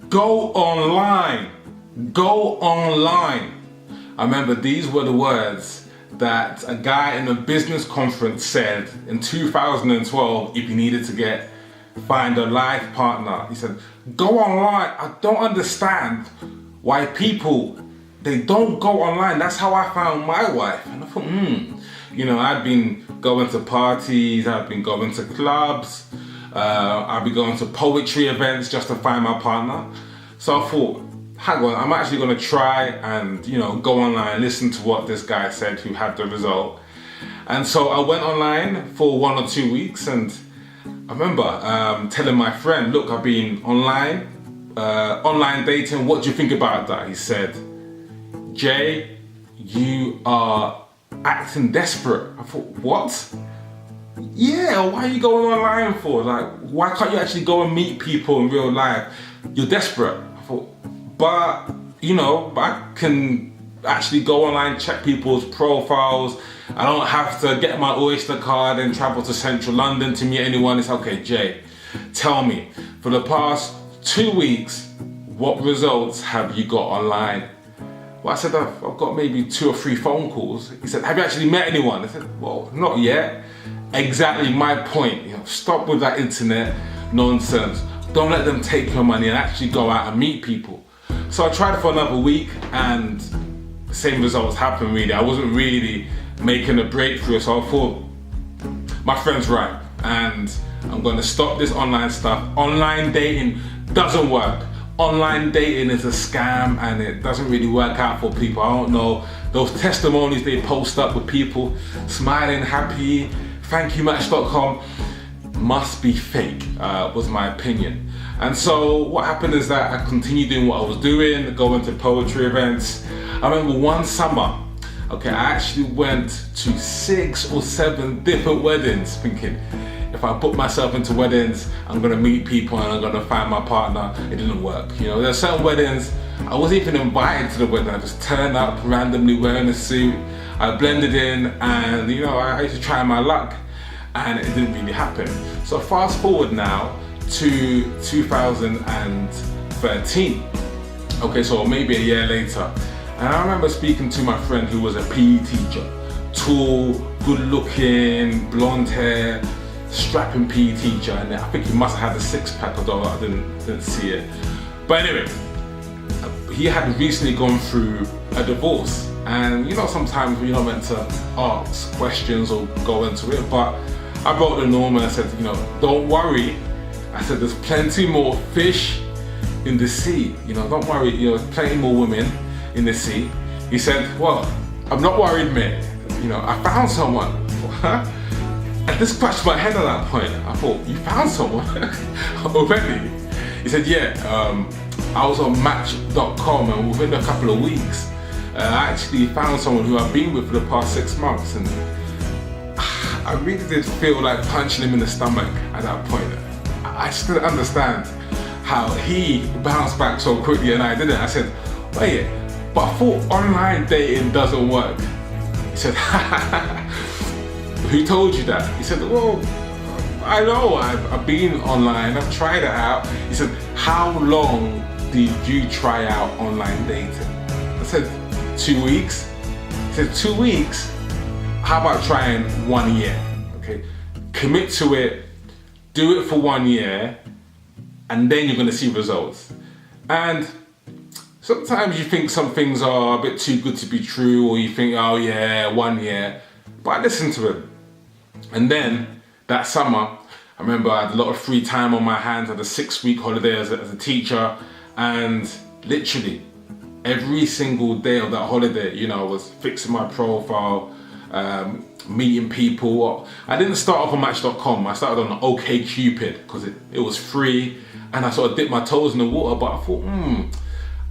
Go online. Go online. I remember these were the words that a guy in a business conference said in 2012 if he needed to find a life partner. He said, go online. I don't understand why people, they don't go online. That's how I found my wife. And I thought, I'd been going to parties, I'd been going to clubs, I'd be going to poetry events just to find my partner. So I thought, hang on, I'm actually going to try and, go online and listen to what this guy said who had the result. And so I went online for 1 or 2 weeks, and I remember telling my friend, look, I've been online dating, what do you think about that? He said, Jay, you are acting desperate. I thought, what? Yeah, why are you going online for? Like, why can't you actually go and meet people in real life? You're desperate. I thought, but I can actually go online, check people's profiles. I don't have to get my Oyster card and travel to central London to meet anyone. It's okay, Jay, tell me, for the past 2 weeks, what results have you got online? Well, I said, I've got maybe 2 or 3 phone calls. He said, have you actually met anyone? I said, well, not yet. Exactly my point. Stop with that internet nonsense. Don't let them take your money and actually go out and meet people. So I tried it for another week, and the same results happened really. I wasn't really making a breakthrough, so I thought, my friend's right, and I'm going to stop this online stuff. Online dating doesn't work. Online dating is a scam, and it doesn't really work out for people. I don't know, those testimonies they post up with people smiling, happy, thank you Match.com, must be fake, was my opinion. And so what happened is that I continued doing what I was doing, going to poetry events. I remember one summer, I actually went to 6 or 7 different weddings, thinking, if I put myself into weddings, I'm gonna meet people and I'm gonna find my partner. It didn't work. There are certain weddings, I wasn't even invited to the wedding. I just turned up randomly wearing a suit. I blended in, and I used to try my luck, and it didn't really happen. So fast forward now to 2013. So maybe a year later. And I remember speaking to my friend who was a PE teacher. Tall, good looking, blonde hair, strapping PE teacher, and I think he must have had a 6-pack, although I didn't see it. But anyway, he had recently gone through a divorce, and sometimes we're not meant to ask questions or go into it, but I broke the norm and I said, don't worry. I said, there's plenty more fish in the sea. Don't worry, there's plenty more women in the sea. He said, well, I'm not worried, mate. I found someone. And this scratched my head at that point. I thought, you found someone already? He said, yeah, I was on Match.com, and within a couple of weeks, I actually found someone who I've been with for the past 6 months, and I really did feel like punching him in the stomach at that point. I just didn't understand how he bounced back so quickly and I didn't. I said, wait, but I thought online dating doesn't work. He said, who told you that? He said, well, I know, I've been online, I've tried it out. He said, how long did you try out online dating? I said, 2 weeks. He said, 2 weeks? How about trying 1 year? Okay, commit to it, do it for 1 year, and then you're gonna see results. And sometimes you think some things are a bit too good to be true, or you think, oh yeah, 1 year. But I listened to it. And then that summer, I remember I had a lot of free time on my hands. I had a 6-week holiday as a teacher, and literally every single day of that holiday, I was fixing my profile, meeting people. I didn't start off on Match.com. I started on OkCupid because it was free, and I sort of dipped my toes in the water. But I thought,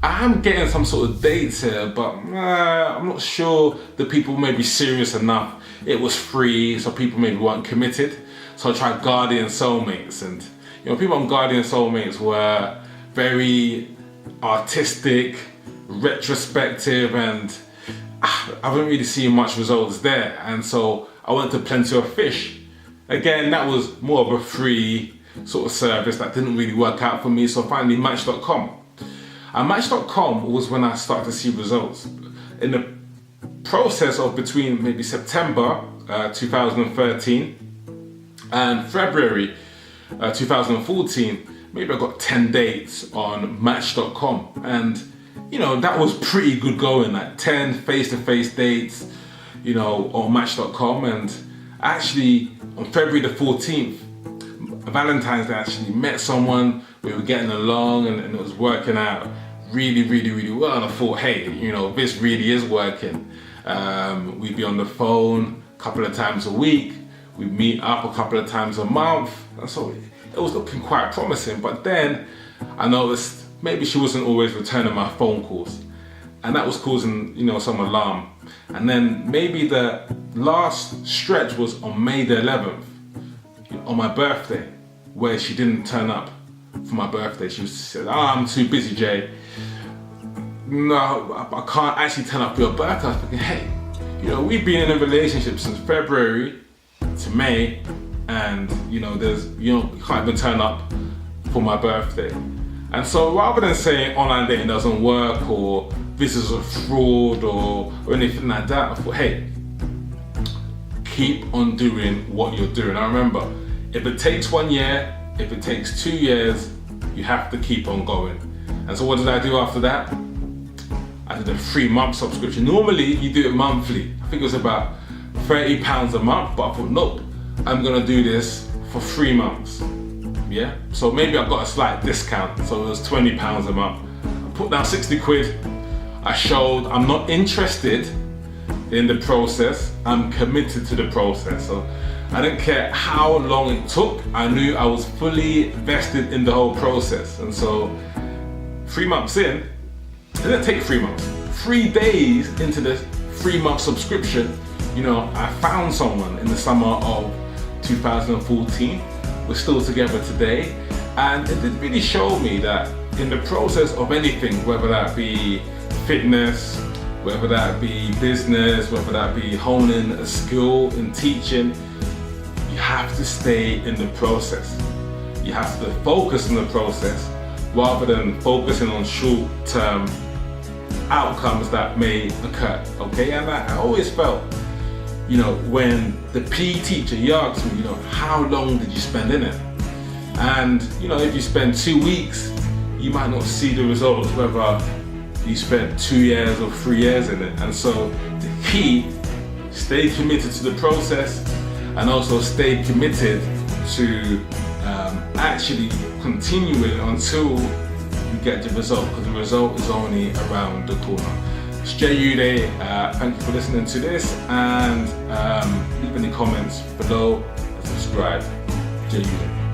I'm getting some sort of dates here, but I'm not sure the people may be serious enough. It was free, so people maybe weren't committed. So I tried Guardian Soulmates, and people on Guardian Soulmates were very artistic, retrospective, and I haven't really seen much results there. And so I went to Plenty of Fish. Again, that was more of a free sort of service that didn't really work out for me. So finally Match.com. And Match.com was when I started to see results. In the process of between maybe September 2013 and February 2014, maybe I got 10 dates on Match.com, and you know, that was pretty good going, like 10 face-to-face dates, you know, on Match.com. And actually on February the 14th, Valentine's Day, I actually met someone, we were getting along, and it was working out really well. And I thought, hey, you know, this really is working. We'd be on the phone a couple of times a week, we'd meet up a couple of times a month, and so it was looking quite promising. But then I noticed maybe she wasn't always returning my phone calls, and that was causing, you know, some alarm. And then maybe the last stretch was on May the 11th, on my birthday, where she didn't turn up for my birthday. She said, I'm too busy, Jay. No, I can't actually turn up for your birthday. I was thinking, hey, you know, we've been in a relationship since February to May, and you know, you can't even turn up for my birthday. And so rather than saying online dating doesn't work, or this is a fraud, or anything like that, I thought, hey, keep on doing what you're doing. I remember, if it takes 1 year, if it takes 2 years, you have to keep on going. And so what did I do after that? I did a 3-month subscription. Normally you do it monthly. I think it was about £30 a month, but I thought, nope, I'm gonna do this for 3 months. Yeah, so maybe I got a slight discount, so it was £20 a month. I put down 60 quid. I showed I'm not interested in the process, I'm committed to the process. So I didn't care how long it took, I knew I was fully vested in the whole process. And so 3 months in, it didn't take 3 months, 3 days into the 3-month subscription, you know, I found someone in the summer of 2014. We're still together today, and it did really show me that in the process of anything, whether that be fitness, whether that be business, whether that be honing a skill in teaching, you have to stay in the process. You have to focus on the process rather than focusing on short-term outcomes that may occur, okay? And I always felt, you know, when the PE teacher, he asked me, you know, how long did you spend in it? And, you know, if you spend 2 weeks, you might not see the results, whether you spent 2 years or 3 years in it. And so the key, stay committed to the process, and also stay committed to actually continue it until you get the result, because the result is only around the corner. It's Jay. Thank you for listening to this, and leave any comments below and subscribe. Jay.